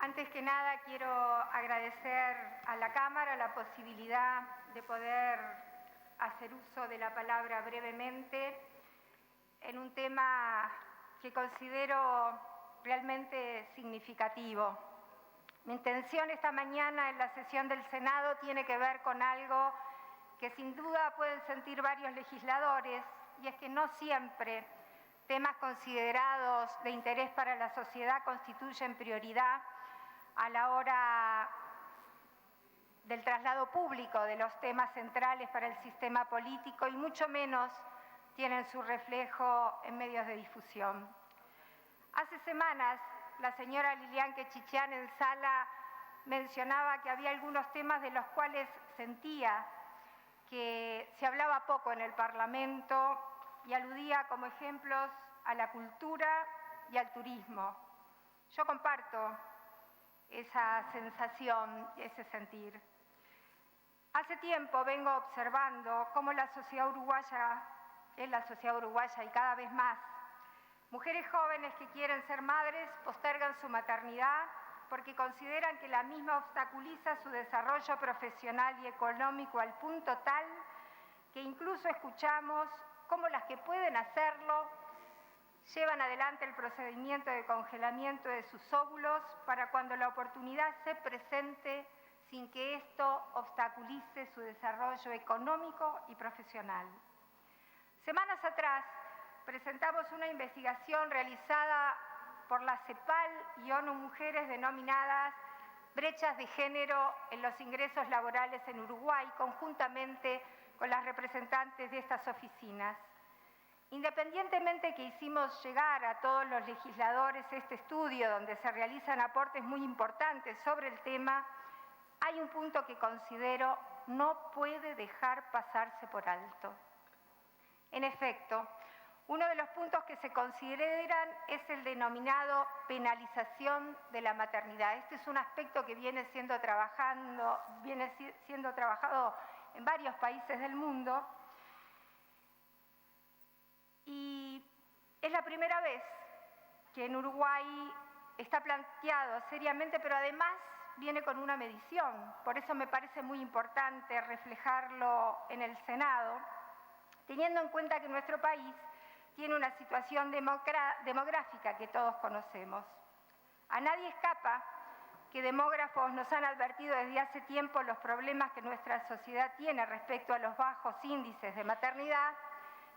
Antes que nada quiero agradecer a la Cámara la posibilidad de poder hacer uso de la palabra brevemente en un tema que considero realmente significativo. Mi intención esta mañana en la sesión del Senado tiene que ver con algo que sin duda pueden sentir varios legisladores, y es que no siempre temas considerados de interés para la sociedad constituyen prioridad a la hora del traslado público de los temas centrales para el sistema político y mucho menos tienen su reflejo en medios de difusión. Hace semanas la señora Lilian Quechichán en sala mencionaba que había algunos temas de los cuales sentía que se hablaba poco en el Parlamento y aludía como ejemplos a la cultura y al turismo. Yo comparto esa sensación, ese sentir. Hace tiempo vengo observando cómo la sociedad uruguaya y cada vez más, mujeres jóvenes que quieren ser madres postergan su maternidad porque consideran que la misma obstaculiza su desarrollo profesional y económico al punto tal que incluso escuchamos cómo las que pueden hacerlo llevan adelante el procedimiento de congelamiento de sus óvulos para cuando la oportunidad se presente sin que esto obstaculice su desarrollo económico y profesional. Semanas atrás presentamos una investigación realizada por la CEPAL y ONU Mujeres denominadas Brechas de Género en los Ingresos Laborales en Uruguay, conjuntamente con las representantes de estas oficinas. Independientemente que hicimos llegar a todos los legisladores este estudio donde se realizan aportes muy importantes sobre el tema, hay un punto que considero no puede dejar pasarse por alto. En efecto, uno de los puntos que se consideran es el denominado penalización de la maternidad. Este es un aspecto que viene siendo trabajado en varios países del mundo. Y es la primera vez que en Uruguay está planteado seriamente, pero además viene con una medición. Por eso me parece muy importante reflejarlo en el Senado, teniendo en cuenta que nuestro país tiene una situación demográfica que todos conocemos. A nadie escapa que demógrafos nos han advertido desde hace tiempo los problemas que nuestra sociedad tiene respecto a los bajos índices de maternidad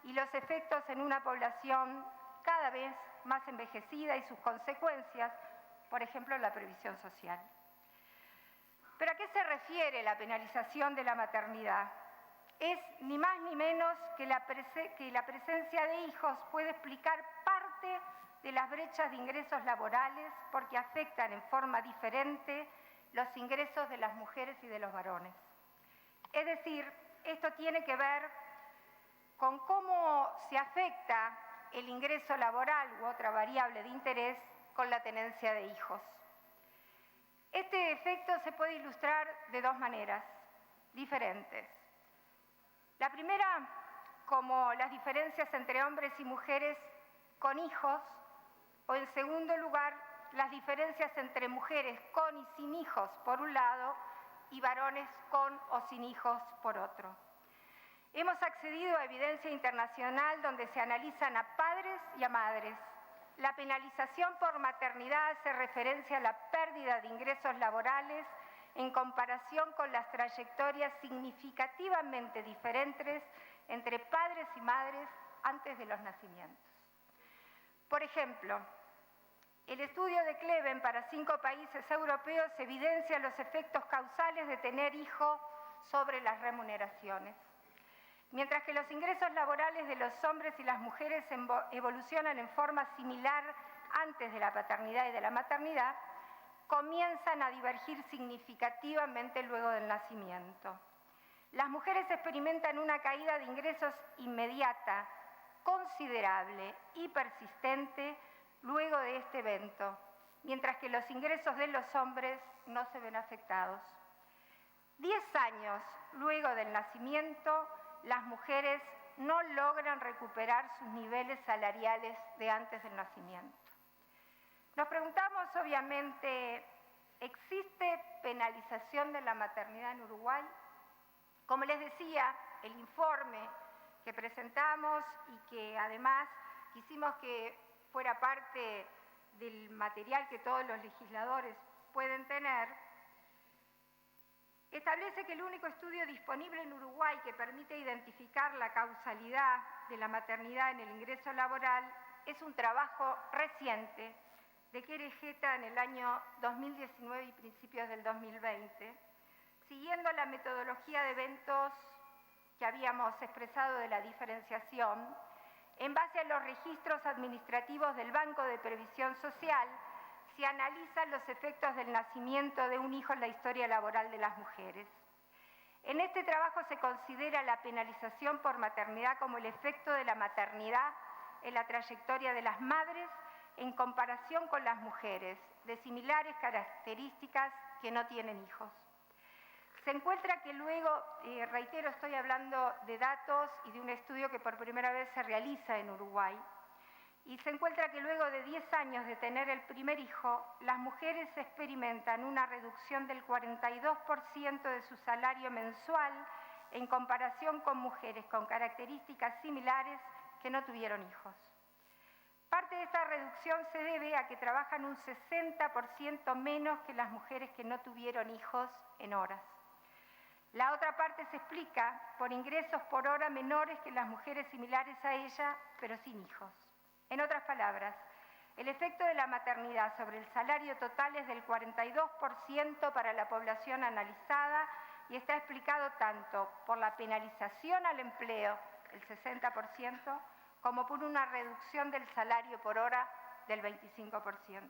y los efectos en una población cada vez más envejecida y sus consecuencias, por ejemplo, la previsión social. ¿Pero a qué se refiere la penalización de la maternidad? Es ni más ni menos que la presencia de hijos puede explicar parte de las brechas de ingresos laborales porque afectan en forma diferente los ingresos de las mujeres y de los varones. Es decir, esto tiene que ver con cómo se afecta el ingreso laboral u otra variable de interés con la tenencia de hijos. Este efecto se puede ilustrar de dos maneras diferentes. La primera, como las diferencias entre hombres y mujeres con hijos, o en segundo lugar, las diferencias entre mujeres con y sin hijos por un lado y varones con o sin hijos por otro. Hemos accedido a evidencia internacional donde se analizan a padres y a madres. La penalización por maternidad hace referencia a la pérdida de ingresos laborales en comparación con las trayectorias significativamente diferentes entre padres y madres antes de los nacimientos. Por ejemplo, el estudio de Kleven para 5 países europeos evidencia los efectos causales de tener hijos sobre las remuneraciones. Mientras que los ingresos laborales de los hombres y las mujeres evolucionan en forma similar antes de la paternidad y de la maternidad, comienzan a divergir significativamente luego del nacimiento. Las mujeres experimentan una caída de ingresos inmediata, considerable y persistente luego de este evento, mientras que los ingresos de los hombres no se ven afectados. 10 años luego del nacimiento, las mujeres no logran recuperar sus niveles salariales de antes del nacimiento. Nos preguntamos, obviamente, ¿Existe penalización de la maternidad en Uruguay? Como les decía, el informe que presentamos y que además quisimos que fuera parte del material que todos los legisladores pueden tener, establece que el único estudio disponible en Uruguay que permite identificar la causalidad de la maternidad en el ingreso laboral es un trabajo reciente de Querejeta en el año 2019 y principios del 2020, siguiendo la metodología de eventos que habíamos expresado de la diferenciación, en base a los registros administrativos del Banco de Previsión Social, se analizan los efectos del nacimiento de un hijo en la historia laboral de las mujeres. En este trabajo se considera la penalización por maternidad como el efecto de la maternidad en la trayectoria de las madres en comparación con las mujeres de similares características que no tienen hijos. Se encuentra que luego, reitero, estoy hablando de datos y de un estudio que por primera vez se realiza en Uruguay, y se encuentra que luego de 10 años de tener el primer hijo, las mujeres experimentan una reducción del 42% de su salario mensual en comparación con mujeres con características similares que no tuvieron hijos. Parte de esta reducción se debe a que trabajan un 60% menos que las mujeres que no tuvieron hijos en horas. La otra parte se explica por ingresos por hora menores que las mujeres similares a ella, pero sin hijos. En otras palabras, el efecto de la maternidad sobre el salario total es del 42% para la población analizada y está explicado tanto por la penalización al empleo, el 60%, como por una reducción del salario por hora del 25%.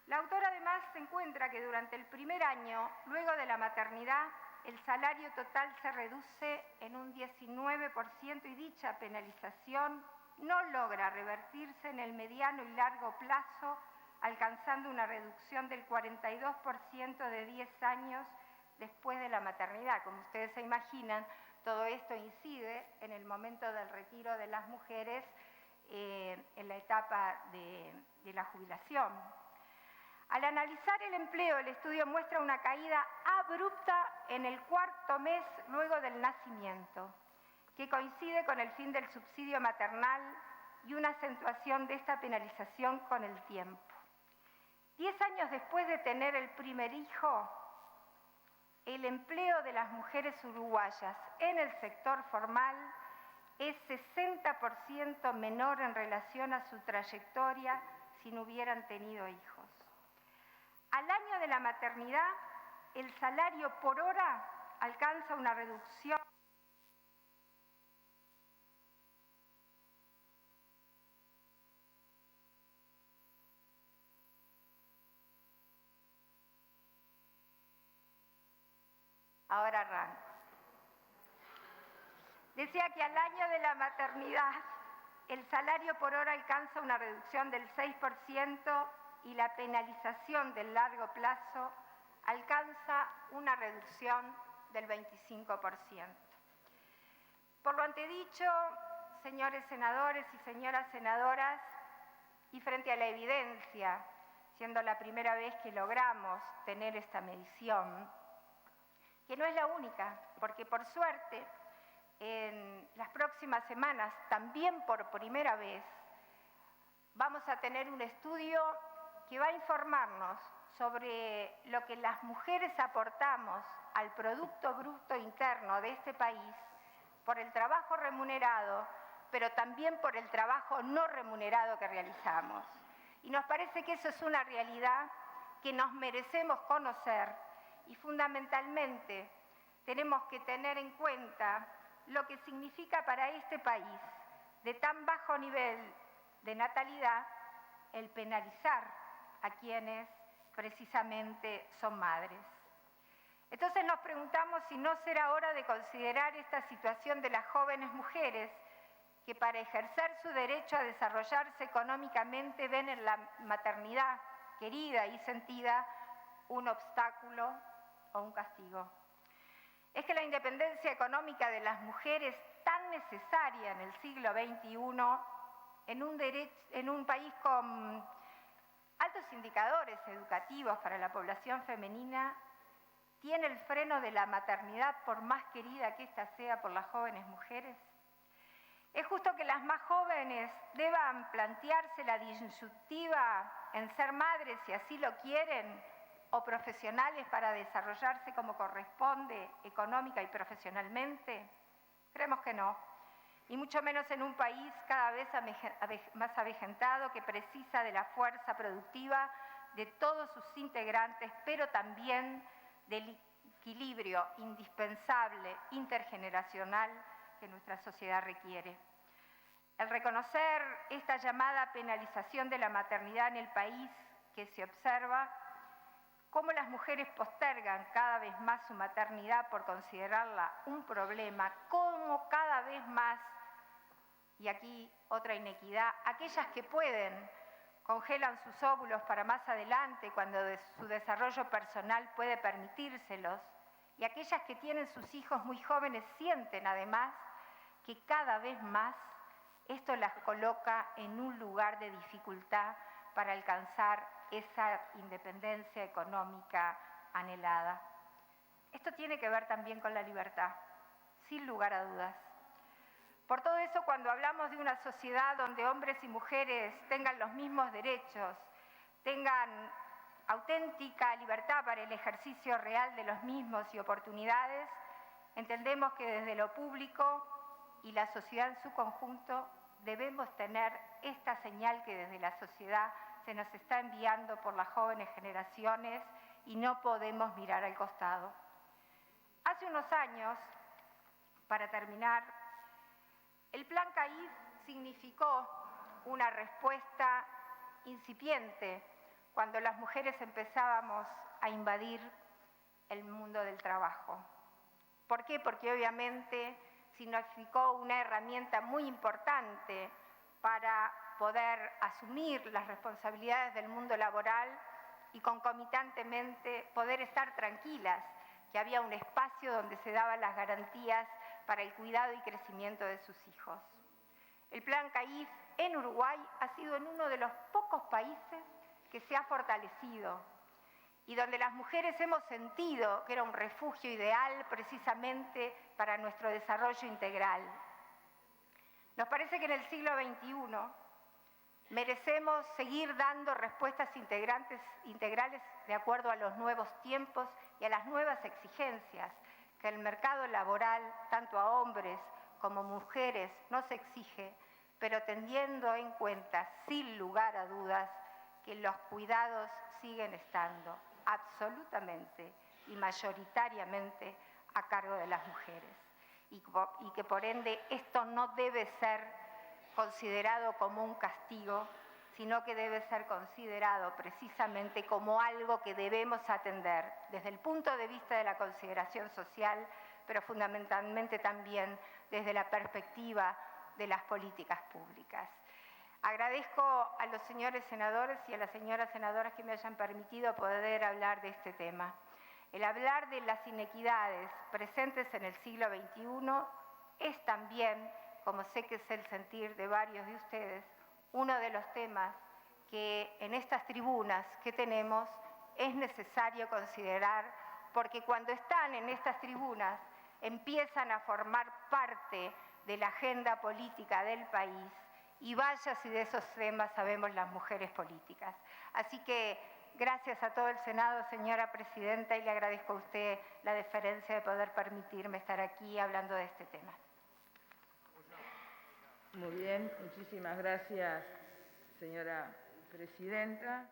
La autora además se encuentra que durante el primer año, luego de la maternidad, el salario total se reduce en un 19% y dicha penalización no logra revertirse en el mediano y largo plazo, alcanzando una reducción del 42% de 10 años después de la maternidad. Como ustedes se imaginan, todo esto incide en el momento del retiro de las mujeres en la etapa de la jubilación. Al analizar el empleo, el estudio muestra una caída abrupta en el cuarto mes luego del nacimiento, que coincide con el fin del subsidio maternal y una acentuación de esta penalización con el tiempo. 10 años después de tener el primer hijo, el empleo de las mujeres uruguayas en el sector formal es 60% menor en relación a su trayectoria si no hubieran tenido hijos. Al año de la maternidad, el salario por hora alcanza una reducción Ahora arranco. Decía que al año de la maternidad el salario por hora alcanza una reducción del 6% y la penalización del largo plazo alcanza una reducción del 25%. Por lo antedicho, señores senadores y señoras senadoras, y frente a la evidencia, siendo la primera vez que logramos tener esta medición, que no es la única, porque por suerte en las próximas semanas, también por primera vez, vamos a tener un estudio que va a informarnos sobre lo que las mujeres aportamos al Producto Bruto Interno de este país por el trabajo remunerado, pero también por el trabajo no remunerado que realizamos. Y nos parece que eso es una realidad que nos merecemos conocer y fundamentalmente tenemos que tener en cuenta lo que significa para este país de tan bajo nivel de natalidad el penalizar a quienes precisamente son madres. Entonces nos preguntamos si no será hora de considerar esta situación de las jóvenes mujeres que para ejercer su derecho a desarrollarse económicamente ven en la maternidad querida y sentida un obstáculo o un castigo. Es que la independencia económica de las mujeres, tan necesaria en el siglo XXI, en un país con altos indicadores educativos para la población femenina, ¿tiene el freno de la maternidad, por más querida que ésta sea por las jóvenes mujeres? ¿Es justo que las más jóvenes deban plantearse la disyuntiva en ser madres, si así lo quieren, o profesionales para desarrollarse como corresponde económica y profesionalmente? Creemos que no, y mucho menos en un país cada vez más avejentado que precisa de la fuerza productiva de todos sus integrantes, pero también del equilibrio indispensable intergeneracional que nuestra sociedad requiere. El reconocer esta llamada penalización de la maternidad en el país que se observa, cómo las mujeres postergan cada vez más su maternidad por considerarla un problema, cómo cada vez más, y aquí otra inequidad, aquellas que pueden congelan sus óvulos para más adelante cuando su desarrollo personal puede permitírselos, y aquellas que tienen sus hijos muy jóvenes sienten además que cada vez más esto las coloca en un lugar de dificultad para alcanzar esa independencia económica anhelada. Esto tiene que ver también con la libertad, sin lugar a dudas. Por todo eso, cuando hablamos de una sociedad donde hombres y mujeres tengan los mismos derechos, tengan auténtica libertad para el ejercicio real de los mismos y oportunidades, entendemos que desde lo público y la sociedad en su conjunto debemos tener esta señal que desde la sociedad se nos está enviando por las jóvenes generaciones y no podemos mirar al costado. Hace unos años, para terminar, el Plan CAIF significó una respuesta incipiente cuando las mujeres empezábamos a invadir el mundo del trabajo. ¿Por qué? Porque obviamente significó una herramienta muy importante para poder asumir las responsabilidades del mundo laboral y concomitantemente poder estar tranquilas, que había un espacio donde se daban las garantías para el cuidado y crecimiento de sus hijos. El Plan CAIF en Uruguay ha sido en uno de los pocos países que se ha fortalecido y donde las mujeres hemos sentido que era un refugio ideal precisamente para nuestro desarrollo integral. Nos parece que en el siglo XXI merecemos seguir dando respuestas integrales de acuerdo a los nuevos tiempos y a las nuevas exigencias que el mercado laboral, tanto a hombres como mujeres, nos exige, pero teniendo en cuenta, sin lugar a dudas, que los cuidados siguen estando absolutamente y mayoritariamente a cargo de las mujeres. Y que por ende esto no debe ser considerado como un castigo, sino que debe ser considerado precisamente como algo que debemos atender desde el punto de vista de la consideración social, pero fundamentalmente también desde la perspectiva de las políticas públicas. Agradezco a los señores senadores y a las señoras senadoras que me hayan permitido poder hablar de este tema. El hablar de las inequidades presentes en el siglo XXI es también, como sé que es el sentir de varios de ustedes, uno de los temas que en estas tribunas que tenemos es necesario considerar, porque cuando están en estas tribunas empiezan a formar parte de la agenda política del país y vaya si de esos temas sabemos las mujeres políticas. Así que gracias a todo el Senado, señora Presidenta, y le agradezco a usted la deferencia de poder permitirme estar aquí hablando de este tema. Muy bien, muchísimas gracias, señora Presidenta.